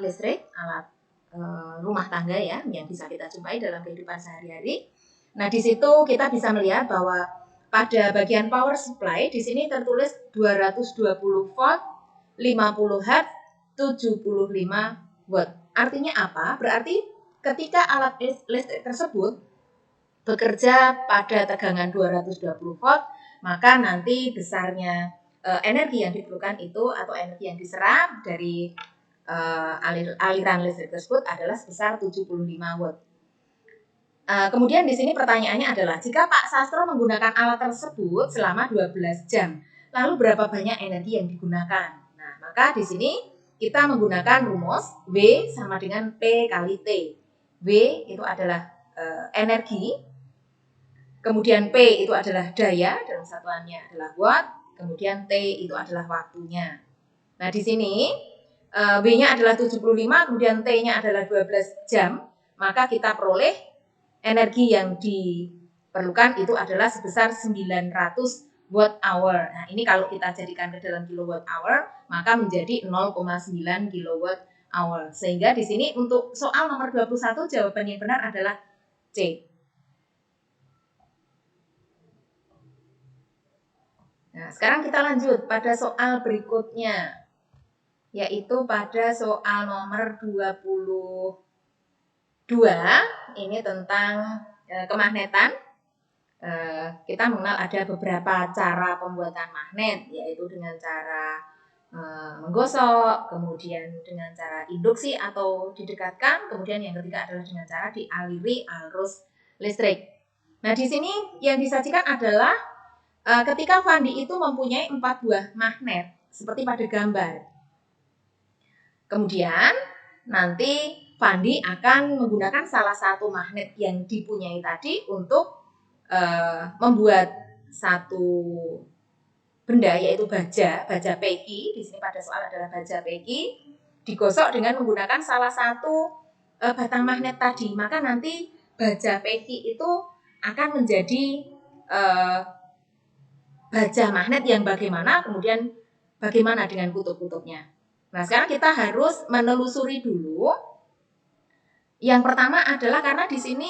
listrik, alat rumah tangga ya, yang bisa kita jumpai dalam kehidupan sehari-hari. Nah, di situ kita bisa melihat bahwa pada bagian power supply di sini tertulis 220 volt, 50 Hz, 75 watt. Artinya apa? Berarti ketika alat listrik tersebut bekerja pada tegangan 220 volt, maka nanti besarnya energi yang diperlukan itu atau energi yang diserap dari aliran listrik tersebut adalah sebesar 75 watt. Kemudian di sini pertanyaannya adalah, jika Pak Sastro menggunakan alat tersebut selama 12 jam, lalu berapa banyak energi yang digunakan? Nah, maka di sini kita menggunakan rumus W sama dengan P kali T. W itu adalah energi, kemudian P itu adalah daya, dalam satuannya adalah watt, kemudian T itu adalah waktunya. Nah, di sini W-nya adalah 75, kemudian T-nya adalah 12 jam, maka kita peroleh energi yang diperlukan itu adalah sebesar 900 watt hour. Nah, ini kalau kita jadikan ke dalam kilowatt hour, maka menjadi 0,9 kilowatt hour. Sehingga di sini untuk soal nomor 21 jawaban yang benar adalah C. Nah, sekarang kita lanjut pada soal berikutnya, yaitu pada soal nomor 22. Ini tentang kemagnetan. Kita mengenal ada beberapa cara pembuatan magnet, yaitu dengan cara menggosok, kemudian dengan cara induksi atau didekatkan, kemudian yang ketiga adalah dengan cara dialiri arus listrik. Nah, di sini yang disajikan adalah ketika Fandi itu mempunyai 4 buah magnet seperti pada gambar. Kemudian nanti Fandi akan menggunakan salah satu magnet yang dipunyai tadi untuk membuat satu benda, yaitu baja peki. Di sini pada soal adalah baja peki, digosok dengan menggunakan salah satu batang magnet tadi. Maka nanti baja peki itu akan menjadi baja magnet yang bagaimana, kemudian bagaimana dengan kutub-kutubnya. Nah, sekarang kita harus menelusuri dulu. Yang pertama adalah karena di sini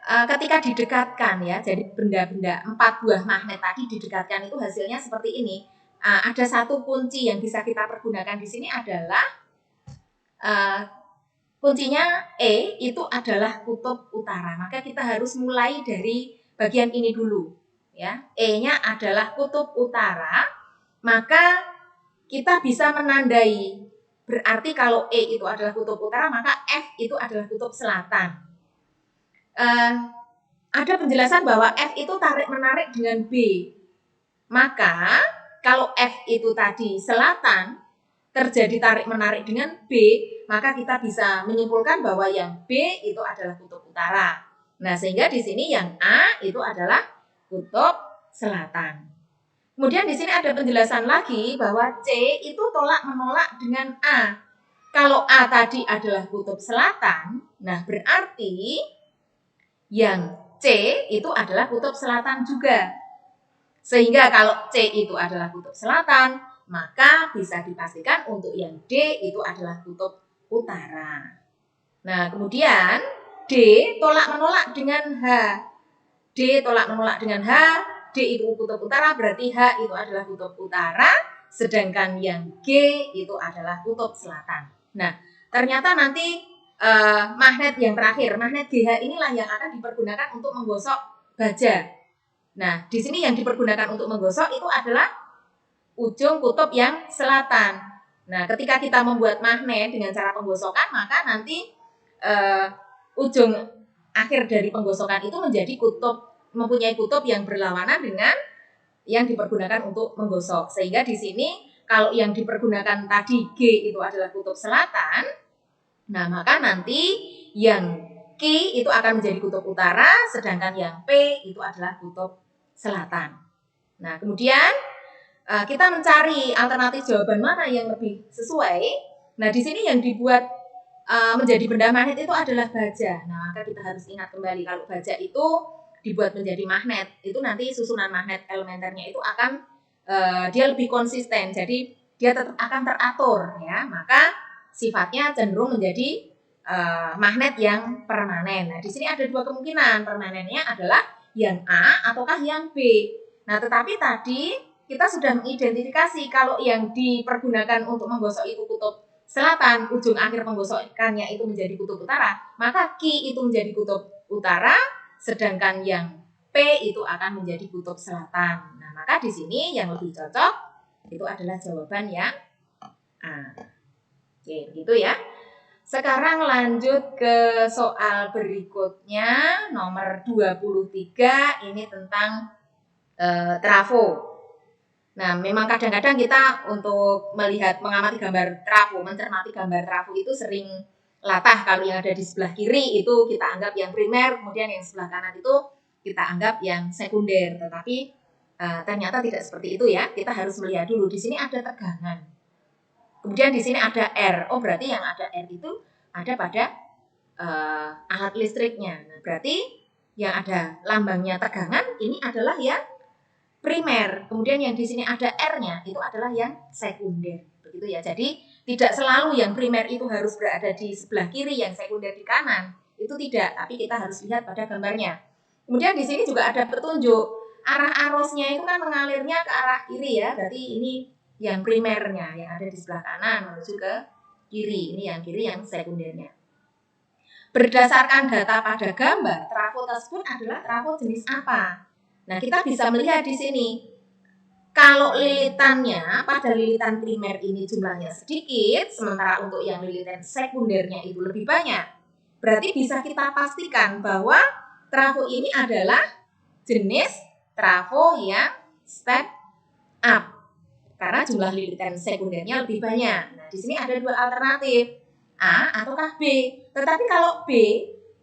ketika didekatkan ya, jadi benda-benda 4 buah magnet tadi didekatkan itu hasilnya seperti ini. Ada satu kunci yang bisa kita pergunakan di sini adalah kuncinya E itu adalah kutub utara. Maka kita harus mulai dari bagian ini dulu ya. E-nya adalah kutub utara, maka kita bisa menandai. Berarti kalau E itu adalah kutub utara, maka F itu adalah kutub selatan. Ada penjelasan bahwa F itu tarik-menarik dengan B. Maka kalau F itu tadi selatan, terjadi tarik-menarik dengan B, maka kita bisa menyimpulkan bahwa yang B itu adalah kutub utara. Nah, sehingga di sini yang A itu adalah kutub selatan. Kemudian di sini ada penjelasan lagi bahwa C itu tolak-menolak dengan A. Kalau A tadi adalah kutub selatan, nah berarti yang C itu adalah kutub selatan juga. Sehingga kalau C itu adalah kutub selatan, maka bisa dipastikan untuk yang D itu adalah kutub utara. Nah, kemudian D tolak-menolak dengan H. D tolak-menolak dengan H. D itu kutub utara, berarti H itu adalah kutub utara, sedangkan yang G itu adalah kutub selatan. Nah, ternyata nanti magnet yang terakhir, magnet GH inilah yang akan dipergunakan untuk menggosok baja. Nah, di sini yang dipergunakan untuk menggosok itu adalah ujung kutub yang selatan. Nah, ketika kita membuat magnet dengan cara penggosokan, maka nanti ujung akhir dari penggosokan itu menjadi mempunyai kutub yang berlawanan dengan yang dipergunakan untuk menggosok. Sehingga di sini kalau yang dipergunakan tadi G itu adalah kutub selatan, nah maka nanti yang Q itu akan menjadi kutub utara, sedangkan yang P itu adalah kutub selatan. Nah, kemudian kita mencari alternatif jawaban mana yang lebih sesuai. Nah, di sini yang dibuat menjadi benda magnet itu adalah baja. Nah, maka kita harus ingat kembali kalau baja itu dibuat menjadi magnet, itu nanti susunan magnet elementernya itu akan dia lebih konsisten, jadi dia tetap akan teratur ya. Maka sifatnya cenderung menjadi magnet yang permanen. Nah, di sini ada dua kemungkinan. Permanennya adalah yang A ataukah yang B. Nah, tetapi tadi kita sudah mengidentifikasi kalau yang dipergunakan untuk menggosok itu kutub selatan, ujung akhir penggosokannya itu menjadi kutub utara, maka Q itu menjadi kutub utara, sedangkan yang P itu akan menjadi kutub selatan. Nah, maka di sini yang lebih cocok itu adalah jawaban yang A. Oke, gitu ya. Sekarang lanjut ke soal berikutnya, nomor 23, ini tentang trafo. Nah, memang kadang-kadang kita untuk melihat, mengamati gambar trafo, mencermati gambar trafo itu sering latah. Kalau yang ada di sebelah kiri itu kita anggap yang primer, kemudian yang sebelah kanan itu kita anggap yang sekunder. Tetapi ternyata tidak seperti itu ya. Kita harus melihat dulu, di sini ada tegangan. Kemudian di sini ada R. Oh, berarti yang ada R itu ada pada alat listriknya. Nah, berarti yang ada lambangnya tegangan ini adalah yang primer. Kemudian yang di sini ada R-nya itu adalah yang sekunder. Begitu ya. Jadi tidak selalu yang primer itu harus berada di sebelah kiri, yang sekunder di kanan. Itu tidak, tapi kita harus lihat pada gambarnya. Kemudian di sini juga ada petunjuk. Arah arusnya itu kan mengalirnya ke arah kiri ya. Berarti ini yang primernya yang ada di sebelah kanan menuju ke kiri. Ini yang kiri, yang sekundernya. Berdasarkan data pada gambar, trafo tersebut adalah trafo jenis apa? Nah, kita bisa melihat di sini. Kalau lilitannya pada lilitan primer ini jumlahnya sedikit, sementara untuk yang lilitan sekundernya itu lebih banyak. Berarti bisa kita pastikan bahwa trafo ini adalah jenis trafo yang step up. Karena jumlah lilitan sekundernya lebih banyak. Nah, di sini ada dua alternatif, A ataukah B. Tetapi kalau B,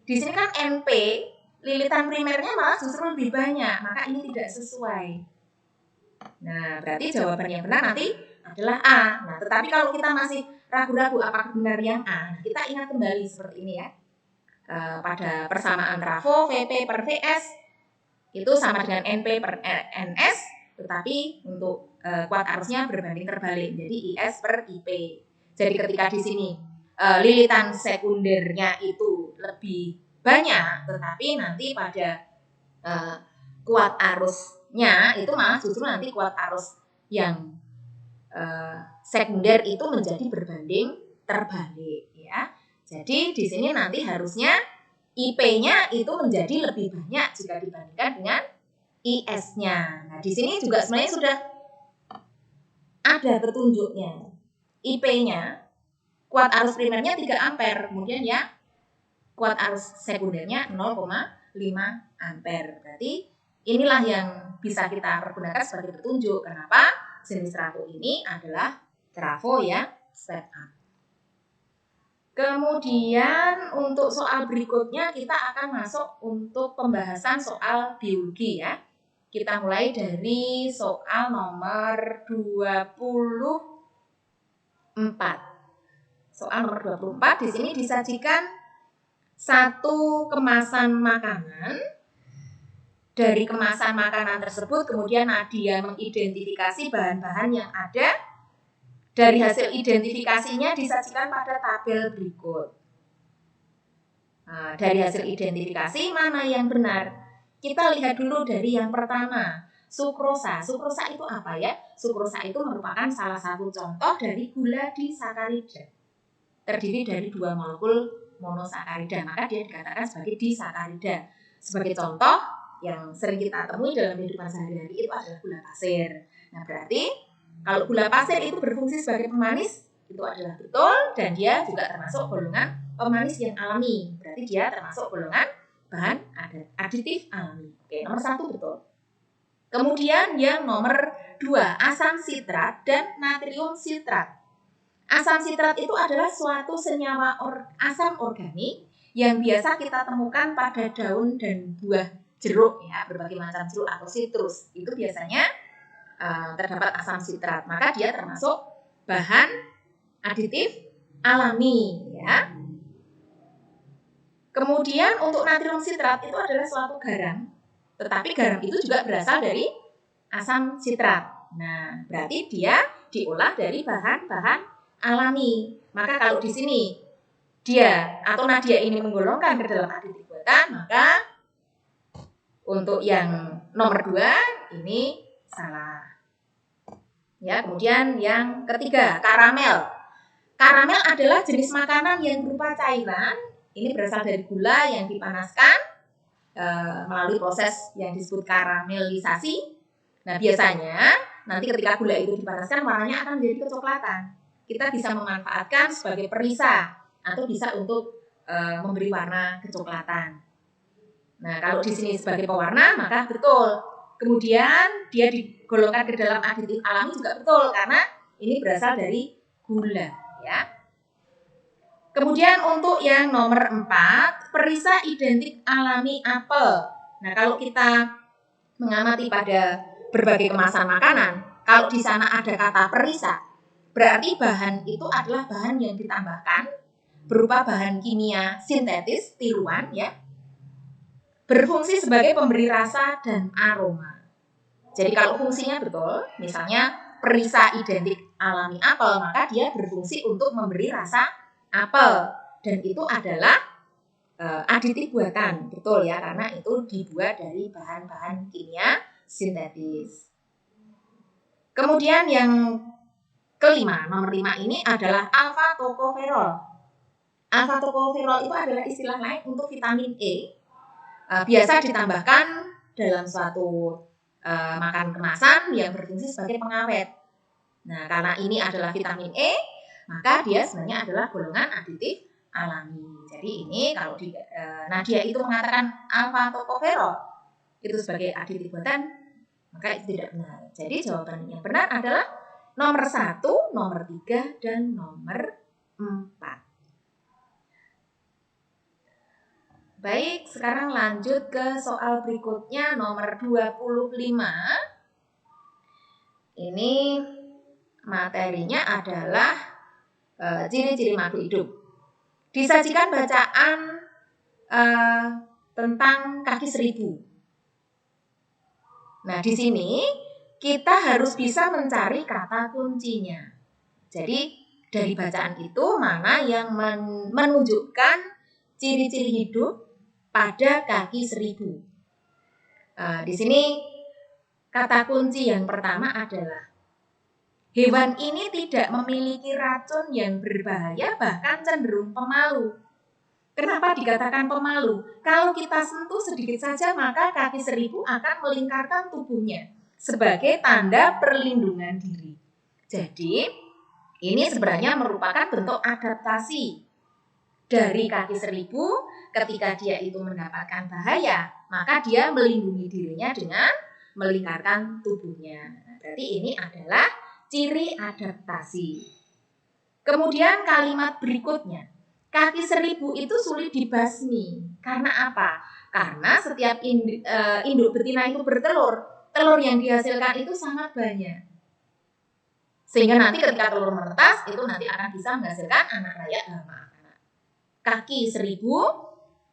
di sini kan NP, lilitan primernya malah justru lebih banyak, maka ini tidak sesuai. Nah, berarti jawaban yang benar nanti adalah A. Nah, tetapi kalau kita masih ragu-ragu apakah benar yang A, kita ingat kembali seperti ini ya. Pada persamaan trafo VP per VS itu sama dengan NP per NS, tetapi untuk kuat arusnya berbanding terbalik, jadi IS per IP. Jadi ketika di sini lilitan sekundernya itu lebih banyak, tetapi nanti pada kuat arusnya itu malah justru nanti kuat arus yang sekunder itu menjadi berbanding terbalik ya. Jadi di sini nanti harusnya IP-nya itu menjadi lebih banyak jika dibandingkan dengan IS-nya. Nah, di sini juga sebenarnya sudah ada petunjuknya. IP-nya kuat arus primernya 3 ampere, kemudian ya kuat arus sekundernya 0,5 ampere. Berarti inilah yang bisa kita pergunakan sebagai petunjuk kenapa jenis trafo ini adalah trafo yang step up. Kemudian untuk soal berikutnya kita akan masuk untuk pembahasan soal biologi ya. Kita mulai dari soal nomor 24. Soal nomor 24 di sini disajikan satu kemasan makanan. Dari kemasan makanan tersebut kemudian Nadia mengidentifikasi bahan-bahan yang ada. Dari hasil identifikasinya disajikan pada tabel berikut. Nah, dari hasil identifikasi mana yang benar? Kita lihat dulu dari yang pertama, sukrosa. Sukrosa itu apa ya? Sukrosa itu merupakan salah satu contoh dari gula disakarida. Terdiri dari 2 molekul monosakarida, maka dia dikatakan sebagai disakarida. Sebagai contoh yang sering kita temui dalam kehidupan sehari-hari itu adalah gula pasir. Nah, berarti kalau gula pasir itu berfungsi sebagai pemanis, itu adalah betul, dan dia juga termasuk golongan pemanis yang alami. Berarti dia termasuk golongan bahan aditif alami. Oke, nomor 1 betul. Kemudian yang nomor 2, asam sitrat dan natrium sitrat. Asam sitrat itu adalah suatu senyawa asam organik yang biasa kita temukan pada daun dan buah jeruk ya, berbagai macam jeruk atau sitrus. Itu biasanya terdapat asam sitrat, maka dia termasuk bahan aditif alami ya. Kemudian untuk natrium sitrat itu adalah suatu garam, tetapi garam itu juga berasal dari asam sitrat. Nah, berarti dia diolah dari bahan-bahan alami. Maka kalau di sini dia atau Nadia ini menggolongkan ke dalam aditif buatan, maka untuk yang nomor 2 ini salah. Ya, kemudian yang ketiga, karamel. Karamel adalah jenis makanan yang berupa cairan. Ini berasal dari gula yang dipanaskan melalui proses yang disebut karamelisasi. Nah, biasanya nanti ketika gula itu dipanaskan warnanya akan menjadi kecoklatan. Kita bisa memanfaatkan sebagai perisa atau bisa untuk memberi warna kecoklatan. Nah, kalau di sini sebagai pewarna maka betul. Kemudian dia digolongkan ke dalam aditif alami juga betul karena ini berasal dari gula, ya. Kemudian untuk yang nomor 4, perisa identik alami apel. Nah, kalau kita mengamati pada berbagai kemasan makanan, kalau di sana ada kata perisa, berarti bahan itu adalah bahan yang ditambahkan berupa bahan kimia sintetis, tiruan, ya, berfungsi sebagai pemberi rasa dan aroma. Jadi kalau fungsinya betul, misalnya perisa identik alami apel, maka dia berfungsi untuk memberi rasa apel. Dan itu adalah aditif buatan, betul ya, karena itu dibuat dari bahan-bahan kimia sintetis. Kemudian yang kelima, nomor 5 ini adalah alfa tokoferol. Alfa tokoferol itu adalah istilah lain untuk vitamin E. Biasa ditambahkan dalam suatu makan kemasan yang berfungsi sebagai pengawet. Nah, karena ini adalah vitamin E, maka dia sebenarnya adalah golongan aditif alami. Jadi ini kalau Nadia itu mengatakan alfa tokoferol itu sebagai aditif buatan, maka itu tidak benar. Jadi jawaban yang benar adalah nomor 1, nomor 3, dan nomor 4. Baik, sekarang lanjut ke soal berikutnya nomor 25. Ini materinya adalah ciri-ciri makhluk hidup. Disajikan bacaan tentang kaki 1000. Nah, di sini kita harus bisa mencari kata kuncinya. Jadi, dari bacaan itu mana yang menunjukkan ciri-ciri hidup pada kaki 1000. Di sini kata kunci yang pertama adalah hewan ini tidak memiliki racun yang berbahaya, bahkan cenderung pemalu. Kenapa dikatakan pemalu? Kalau kita sentuh sedikit saja, maka kaki 1000 akan melingkarkan tubuhnya sebagai tanda perlindungan diri. Jadi, ini sebenarnya merupakan bentuk adaptasi dari kaki 1000 ketika dia itu mendapatkan bahaya, maka dia melindungi dirinya dengan melingkarkan tubuhnya. Berarti ini adalah ciri adaptasi. Kemudian kalimat berikutnya, kaki 1000 itu sulit dibasmi. Karena apa? Karena setiap induk betina itu bertelur, telur yang dihasilkan itu sangat banyak. Sehingga nanti ketika telur menetas, itu nanti akan bisa menghasilkan anak raya anak. Kaki 1000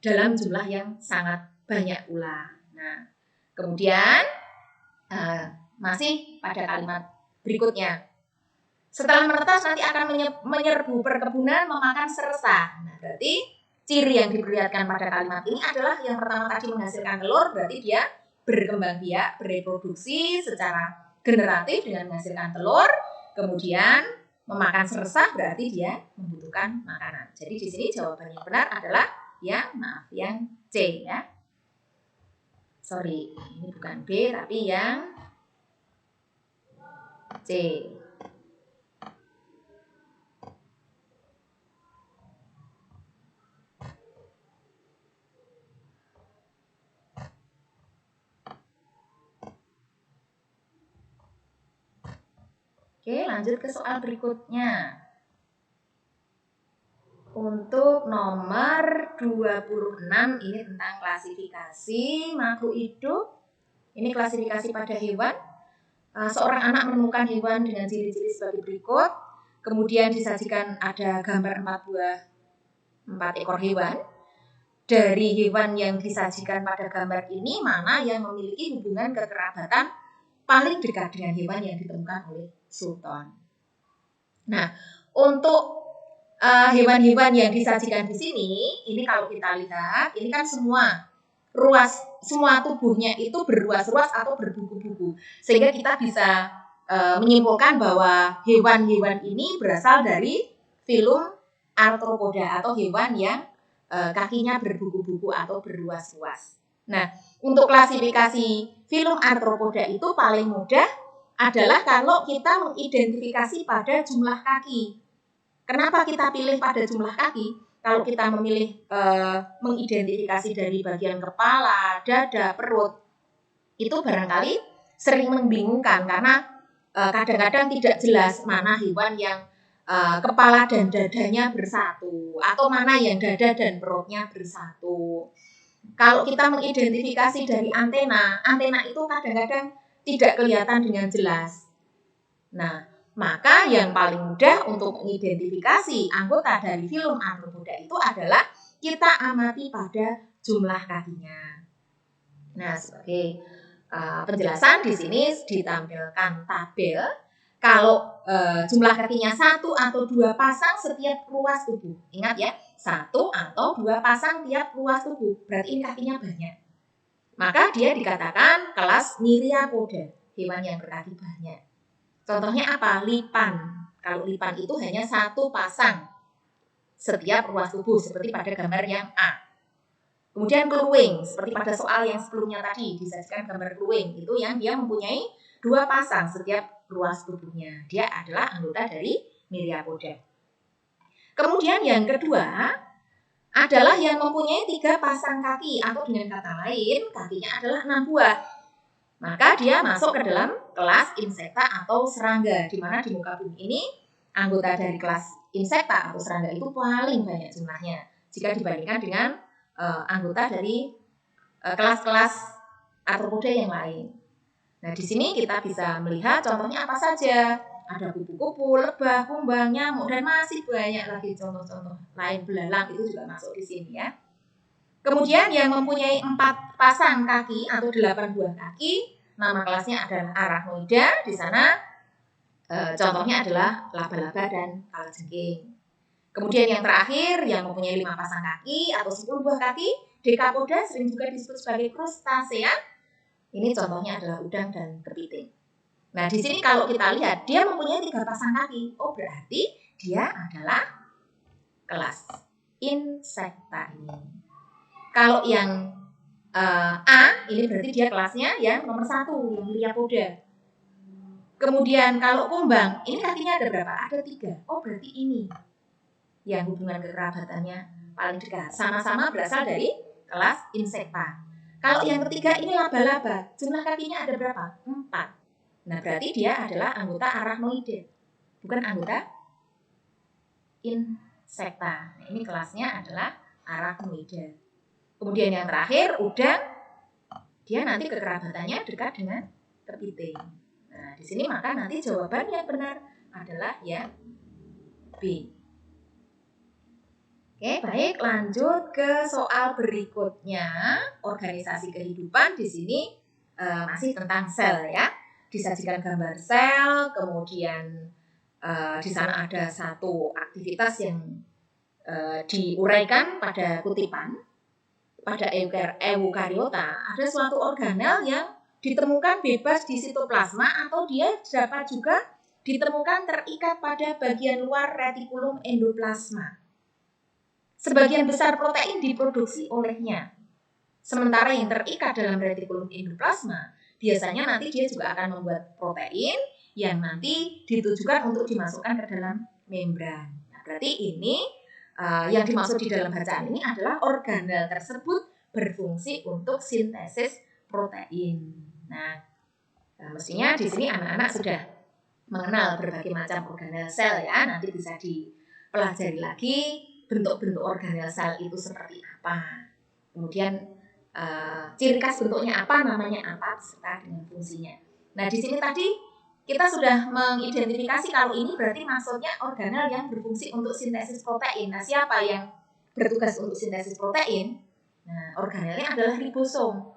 dalam jumlah yang sangat banyak pula. Nah, kemudian masih pada kalimat berikutnya. Setelah menetas nanti akan menyerbu perkebunan, memakan sersa. Nah, berarti ciri yang diperlihatkan pada kalimat ini adalah yang pertama tadi menghasilkan telur, berarti dia berkembang biak, bereproduksi secara generatif dengan menghasilkan telur. Kemudian memakan sersa berarti dia membutuhkan makanan. Jadi di sini jawaban yang benar adalah yang C ya. Sorry, ini bukan B tapi yang C. Oke, lanjut ke soal berikutnya. Untuk nomor 26 ini tentang klasifikasi makhluk hidup. Ini klasifikasi pada hewan. Seorang anak menemukan hewan dengan ciri-ciri sebagai berikut. Kemudian disajikan ada gambar 4 ekor hewan. Dari hewan yang disajikan pada gambar ini, mana yang memiliki hubungan kekerabatan paling dekat dengan hewan yang ditemukan oleh Sultan. Nah, Untuk hewan-hewan yang disajikan di sini, ini kalau kita lihat, ini kan semua tubuhnya itu berruas-ruas atau berbuku-buku, sehingga kita bisa menyimpulkan bahwa hewan-hewan ini berasal dari filum Arthropoda atau hewan yang kakinya berbuku-buku atau berruas-ruas. Nah, untuk klasifikasi filum Arthropoda itu paling mudah adalah kalau kita mengidentifikasi pada jumlah kaki. Kenapa kita pilih pada jumlah kaki? Kalau kita memilih mengidentifikasi dari bagian kepala, dada, perut, itu barangkali sering membingungkan karena kadang-kadang tidak jelas mana hewan yang kepala dan dadanya bersatu atau mana yang dada dan perutnya bersatu. Kalau kita mengidentifikasi dari antena itu kadang-kadang tidak kelihatan dengan jelas. Nah, maka yang paling mudah untuk mengidentifikasi anggota dari filum Arthropoda itu adalah kita amati pada jumlah kakinya. Nah, sebagai penjelasan di sini ditampilkan tabel kalau jumlah kakinya 1 atau 2 pasang setiap ruas tubuh. Ingat ya, 1 atau 2 pasang tiap ruas tubuh. Berarti ini kakinya banyak. Maka dia dikatakan kelas Myriapoda, hewan yang berkaki banyak. Contohnya apa? Lipan. Kalau lipan itu hanya 1 pasang setiap ruas tubuh, seperti pada gambar yang A. Kemudian keluwing, seperti pada soal yang sebelumnya tadi, disajikan gambar keluwing, itu yang dia mempunyai 2 pasang setiap ruas tubuhnya. Dia adalah anggota dari Myriapoda. Kemudian yang kedua adalah yang mempunyai 3 pasang kaki, atau dengan kata lain, kakinya adalah 6 buah. Maka dia masuk ke dalam kelas insekta atau serangga, di mana di muka bumi ini anggota dari kelas insekta atau serangga itu paling banyak jumlahnya jika dibandingkan dengan anggota dari kelas-kelas arthropoda yang lain. Nah, di sini kita bisa melihat contohnya apa saja. Ada kupu-kupu, lebah, kumbang, nyamuk, dan masih banyak lagi contoh-contoh lain. Belalang itu juga masuk di sini ya. Kemudian yang mempunyai 4 pasang kaki atau 8 buah kaki, nama kelasnya adalah Arachnoida. Di sana contohnya adalah laba-laba dan kalajengking. Kemudian yang terakhir yang mempunyai 5 pasang kaki atau 10 buah kaki, Decapoda, sering juga disebut sebagai crustacea. Ini contohnya adalah udang dan kepiting. Nah, di sini kalau kita lihat dia mempunyai 3 pasang kaki. Oh, berarti dia adalah kelas insekta ini. Kalau yang A, ini berarti dia kelasnya yang nomor 1, yang Myriapoda. Kemudian kalau kumbang, ini kakinya ada berapa? Ada 3. Oh, berarti ini yang hubungan kekerabatannya paling dekat. Sama-sama berasal dari kelas insekta. Kalau yang ketiga ini laba-laba, jumlah kakinya ada berapa? 4. Nah, berarti dia adalah anggota Arachnoida, bukan anggota insekta. Nah, ini kelasnya adalah Arachnoida. Kemudian yang terakhir, udang, dia nanti kekerabatannya dekat dengan kepiting. Nah, di sini maka nanti jawaban yang benar adalah yang B. Oke, baik, lanjut ke soal berikutnya. Organisasi kehidupan di sini masih tentang sel ya. Disajikan gambar sel, kemudian di sana ada satu aktivitas yang diuraikan pada kutipan. Pada eukariota ada suatu organel yang ditemukan bebas di sitoplasma atau dia dapat juga ditemukan terikat pada bagian luar retikulum endoplasma. Sebagian besar protein diproduksi olehnya. Sementara yang terikat dalam retikulum endoplasma biasanya nanti dia juga akan membuat protein yang nanti ditujukan untuk dimasukkan ke dalam membran. Nah, berarti ini yang dimaksud di dalam bacaan ini adalah organel tersebut berfungsi untuk sintesis protein. Nah, mestinya di sini anak-anak sudah mengenal berbagai macam organel sel ya. Nanti bisa dipelajari lagi bentuk-bentuk organel sel itu seperti apa. Kemudian ciri khas bentuknya apa, namanya apa, serta dengan fungsinya. Nah, di sini tadi kita sudah mengidentifikasi kalau ini berarti maksudnya organel yang berfungsi untuk sintesis protein. Nah, siapa yang bertugas untuk sintesis protein? Nah, organelnya adalah ribosom.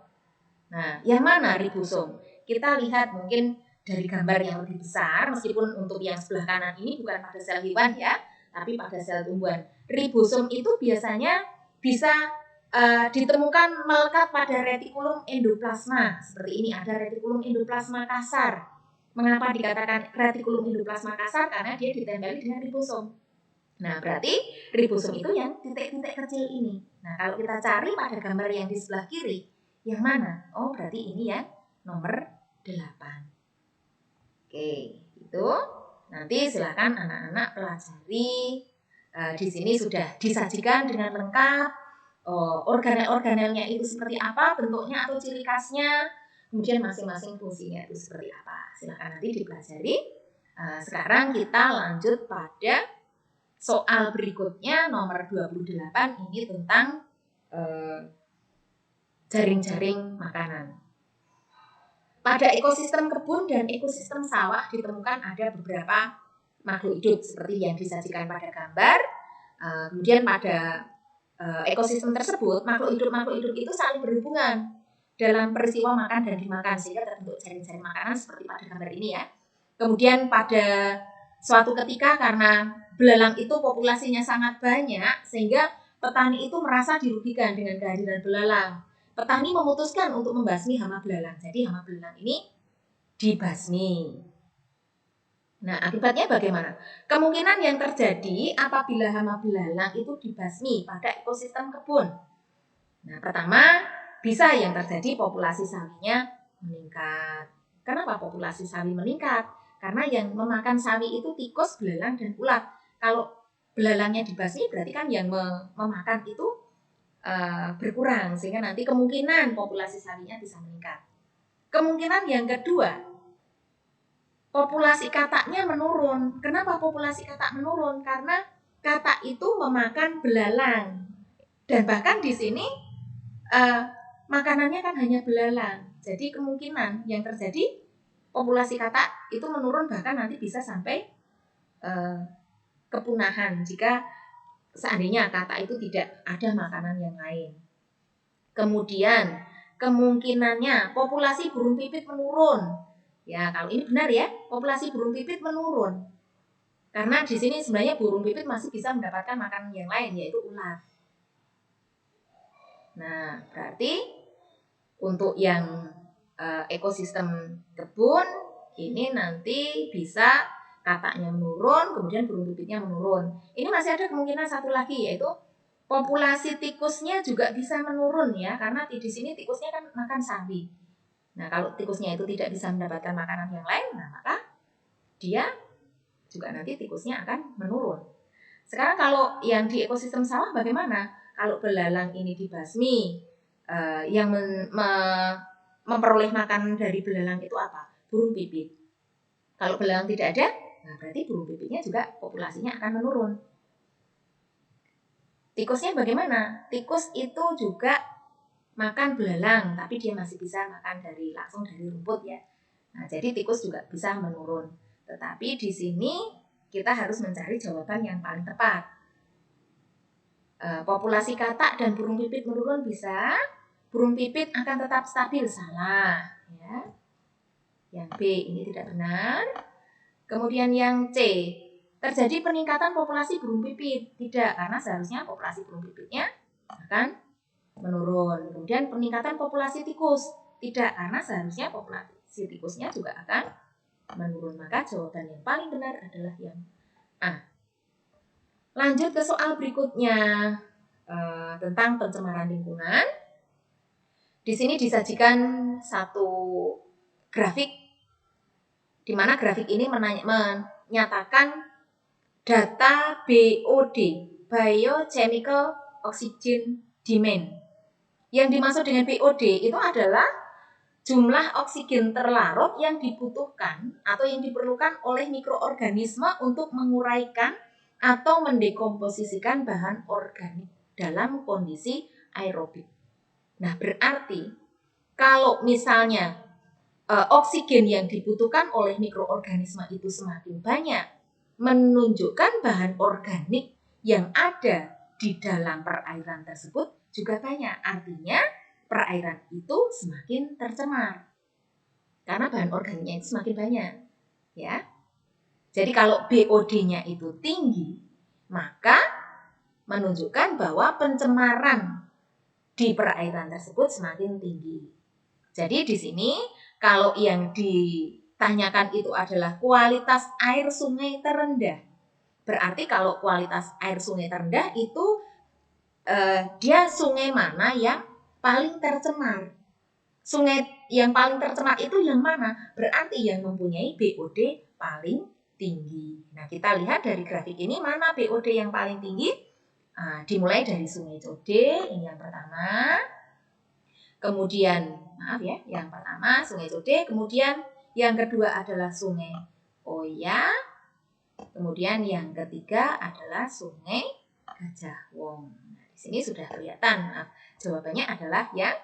Nah, yang mana ribosom? Kita lihat mungkin dari gambar yang lebih besar, meskipun untuk yang sebelah kanan ini bukan pada sel hewan ya, tapi pada sel tumbuhan. Ribosom itu biasanya bisa ditemukan melekat pada retikulum endoplasma. Seperti ini ada retikulum endoplasma kasar. Mengapa dikatakan retikulum endoplasma kasar? Karena dia ditempeli dengan ribosom. Nah, berarti ribosom itu yang titik-titik kecil ini. Nah, kalau kita cari pada gambar yang di sebelah kiri, yang mana? Oh, berarti ini yang nomor 8. Oke, itu nanti silakan anak-anak pelajari. Di sini sudah disajikan dengan lengkap organel-organelnya itu seperti apa, bentuknya atau ciri khasnya, kemudian masing-masing fungsinya itu seperti apa. Silakan nanti dipelajari. Sekarang kita lanjut pada soal berikutnya nomor 28, ini tentang jaring-jaring makanan. Pada ekosistem kebun dan ekosistem sawah ditemukan ada beberapa makhluk hidup seperti yang disajikan pada gambar. Kemudian pada ekosistem tersebut, makhluk hidup itu saling berhubungan dalam peristiwa makan dan dimakan sehingga terbentuk jaring-jaring makanan seperti pada gambar ini ya. Kemudian pada suatu ketika karena belalang itu populasinya sangat banyak sehingga petani itu merasa dirugikan dengan kehadiran belalang. Petani memutuskan untuk membasmi hama belalang. Jadi hama belalang ini dibasmi. Nah, akibatnya bagaimana? Kemungkinan yang terjadi apabila hama belalang itu dibasmi pada ekosistem kebun. Nah, pertama, bisa yang terjadi populasi sawinya meningkat. Kenapa populasi sawi meningkat? Karena yang memakan sawi itu tikus, belalang, dan ulat. Kalau belalangnya dibasmi berarti kan yang memakan itu berkurang sehingga nanti kemungkinan populasi sawinya bisa meningkat. Kemungkinan yang kedua, populasi kataknya menurun. Kenapa populasi katak menurun? Karena katak itu memakan belalang dan bahkan di sini makanannya kan hanya belalang. Jadi kemungkinan yang terjadi populasi katak itu menurun bahkan nanti bisa sampai kepunahan jika seandainya katak itu tidak ada makanan yang lain. Kemudian kemungkinannya populasi burung pipit menurun. Ya, kalau ini benar ya, populasi burung pipit menurun. Karena di sini sebenarnya burung pipit masih bisa mendapatkan makanan yang lain yaitu ulat. Nah, berarti untuk yang ekosistem kebun ini nanti bisa kataknya menurun, kemudian burung pipitnya menurun. Ini masih ada kemungkinan satu lagi yaitu populasi tikusnya juga bisa menurun ya, karena di sini tikusnya kan makan sawi. Nah, kalau tikusnya itu tidak bisa mendapatkan makanan yang lain, nah maka dia juga nanti tikusnya akan menurun. Sekarang kalau yang di ekosistem sawah bagaimana? Kalau belalang ini dibasmi, yang memperoleh makanan dari belalang itu apa? Burung pipit. Kalau belalang tidak ada, nah berarti burung pipitnya juga populasinya akan menurun. Tikusnya bagaimana? Tikus itu juga makan belalang, tapi dia masih bisa makan langsung dari rumput ya. Nah, jadi tikus juga bisa menurun. Tetapi di sini kita harus mencari jawaban yang paling tepat. Populasi katak dan burung pipit menurun bisa, burung pipit akan tetap stabil, salah. Ya. Yang B ini tidak benar. Kemudian yang C, terjadi peningkatan populasi burung pipit. Tidak, karena seharusnya populasi burung pipitnya akan menurun. Kemudian peningkatan populasi tikus. Tidak, karena seharusnya populasi tikusnya juga akan menurun. Maka jawaban yang paling benar adalah yang A. Lanjut ke soal berikutnya tentang pencemaran lingkungan. Di sini disajikan satu grafik di mana grafik ini menyatakan data BOD, Biochemical Oxygen Demand. Yang dimaksud dengan BOD itu adalah jumlah oksigen terlarut yang dibutuhkan atau yang diperlukan oleh mikroorganisme untuk menguraikan atau mendekomposisikan bahan organik dalam kondisi aerobik. Nah, berarti kalau misalnya oksigen yang dibutuhkan oleh mikroorganisme itu semakin banyak, menunjukkan bahan organik yang ada di dalam perairan tersebut juga banyak. Artinya perairan itu semakin tercemar. karena bahan organiknya itu semakin banyak, ya. Jadi kalau BOD-nya itu tinggi, maka menunjukkan bahwa pencemaran di perairan tersebut semakin tinggi. Jadi di sini kalau yang ditanyakan itu adalah kualitas air sungai terendah. Berarti kalau kualitas air sungai terendah itu dia sungai mana yang paling tercemar. Sungai yang paling tercemar itu yang mana? Berarti yang mempunyai BOD paling tinggi. Nah, kita lihat dari grafik ini mana BOD yang paling tinggi. Dimulai dari Sungai Code, ini yang pertama. Kemudian, yang pertama Sungai Code, kemudian yang kedua adalah Sungai Oya, kemudian yang ketiga adalah Sungai Gajah Wong. Nah, di sini sudah kelihatan. Jawabannya adalah yang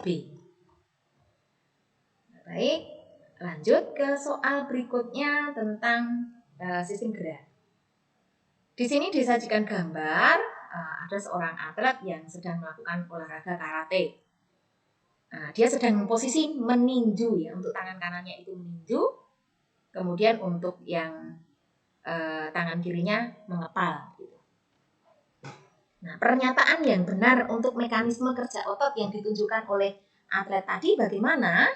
B. Baik, lanjut ke soal berikutnya tentang sistem gerak. Di sini disajikan gambar ada seorang atlet yang sedang melakukan olahraga karate. Dia sedang posisi meninju ya, untuk tangan kanannya itu meninju, kemudian untuk yang tangan kirinya mengepal. Gitu. Nah, pernyataan yang benar untuk mekanisme kerja otot yang ditunjukkan oleh atlet tadi bagaimana?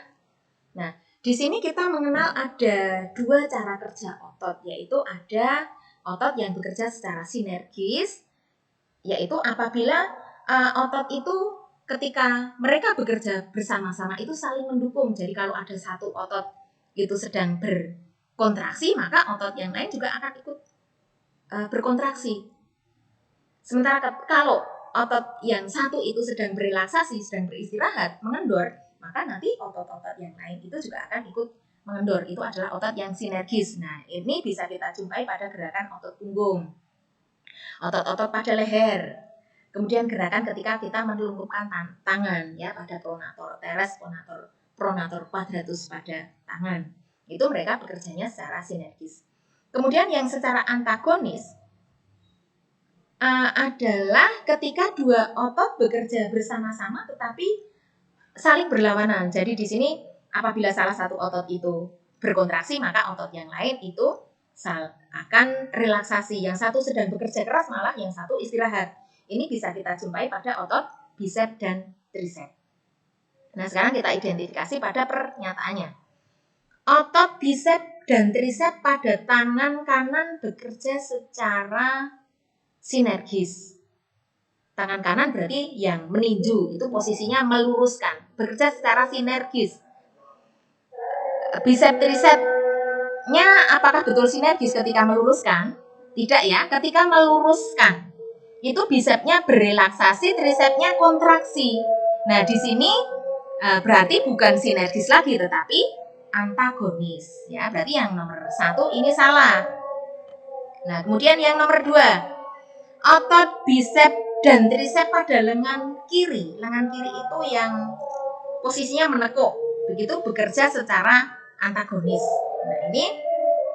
Nah, di sini kita mengenal ada dua cara kerja otot, yaitu ada otot yang bekerja secara sinergis, yaitu apabila otot itu ketika mereka bekerja bersama-sama itu saling mendukung. Jadi kalau ada satu otot itu sedang berkontraksi, maka otot yang lain juga akan ikut berkontraksi. Sementara kalau otot yang satu itu sedang berelaksasi, sedang beristirahat, mengendor, maka nanti otot-otot yang lain itu juga akan ikut mengendor. Itu adalah otot yang sinergis. Nah, ini bisa kita jumpai pada gerakan otot punggung, otot-otot pada leher. Kemudian gerakan ketika kita menelungkupkan tangan ya pada pronator teres, pronator quadratus pada tangan. Itu mereka bekerjanya secara sinergis. Kemudian yang secara antagonis adalah ketika dua otot bekerja bersama-sama tetapi saling berlawanan. Jadi di sini apabila salah satu otot itu berkontraksi, maka otot yang lain itu akan relaksasi. Yang satu sedang bekerja keras, malah yang satu istirahat. Ini bisa kita jumpai pada otot bisep dan trisep. Nah, sekarang kita identifikasi pada pernyataannya. Otot bisep dan trisep pada tangan kanan bekerja secara sinergis. Tangan kanan berarti yang meninju, itu posisinya meluruskan, bekerja secara sinergis. Bisep trisepnya apakah betul sinergis ketika meluruskan? Tidak ya, ketika meluruskan itu bisepnya berelaksasi, trisepnya kontraksi. Nah, di sini berarti bukan sinergis lagi tetapi antagonis ya. Berarti yang nomor 1 ini salah. Nah, kemudian yang nomor 2, otot bisep dan trisep pada lengan kiri. Lengan kiri itu yang posisinya menekuk, begitu bekerja secara antagonis. Nah, ini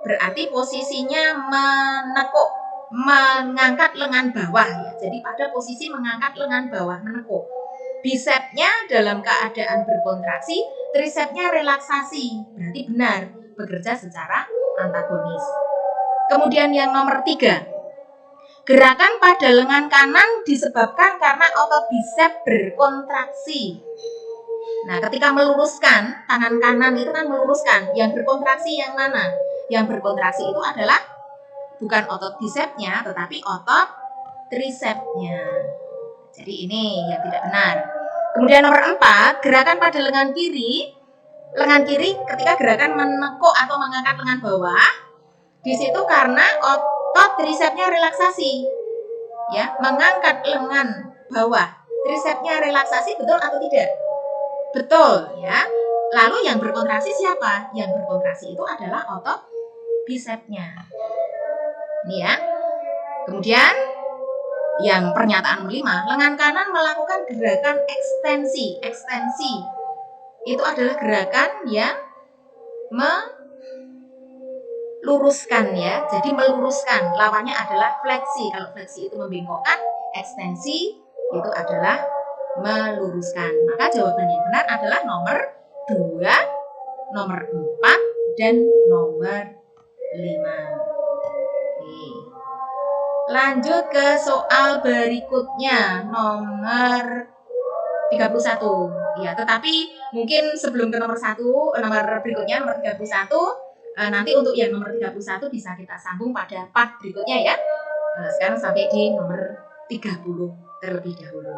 berarti posisinya menekuk, mengangkat lengan bawah ya. Jadi pada posisi mengangkat lengan bawah, menekuk. Bisepnya dalam keadaan berkontraksi, trisepnya relaksasi. Berarti benar, bekerja secara antagonis. Kemudian yang nomor 3, gerakan pada lengan kanan disebabkan karena otot bisep berkontraksi. Nah, ketika meluruskan, tangan kanan itu kan meluruskan. Yang berkontraksi yang mana? Yang berkontraksi itu adalah bukan otot bisepnya, tetapi otot trisepnya. Jadi ini yang tidak benar. Kemudian nomor 4, gerakan pada lengan kiri. Lengan kiri ketika gerakan menekuk atau mengangkat lengan bawah, di situ karena otot trisepnya relaksasi, ya, mengangkat lengan bawah, trisepnya relaksasi, betul atau tidak? Betul, ya. Lalu yang berkontraksi siapa? Yang berkontraksi itu adalah otot bisepnya. Ini ya. Kemudian yang pernyataan kelima, lengan kanan melakukan gerakan ekstensi. Ekstensi itu adalah gerakan yang meluruskan ya. Jadi meluruskan, lawannya adalah fleksi. Kalau fleksi itu membengkokkan, ekstensi itu adalah meluruskan. Maka jawaban yang benar adalah nomor 2, nomor 4, dan nomor 5. Oke. Lanjut ke soal berikutnya, nomor 31. Ya, tetapi mungkin sebelum ke nomor berikutnya, nomor 31, nanti untuk yang nomor 31 bisa kita sambung pada part berikutnya ya. Sekarang sampai di nomor 30 terlebih dahulu.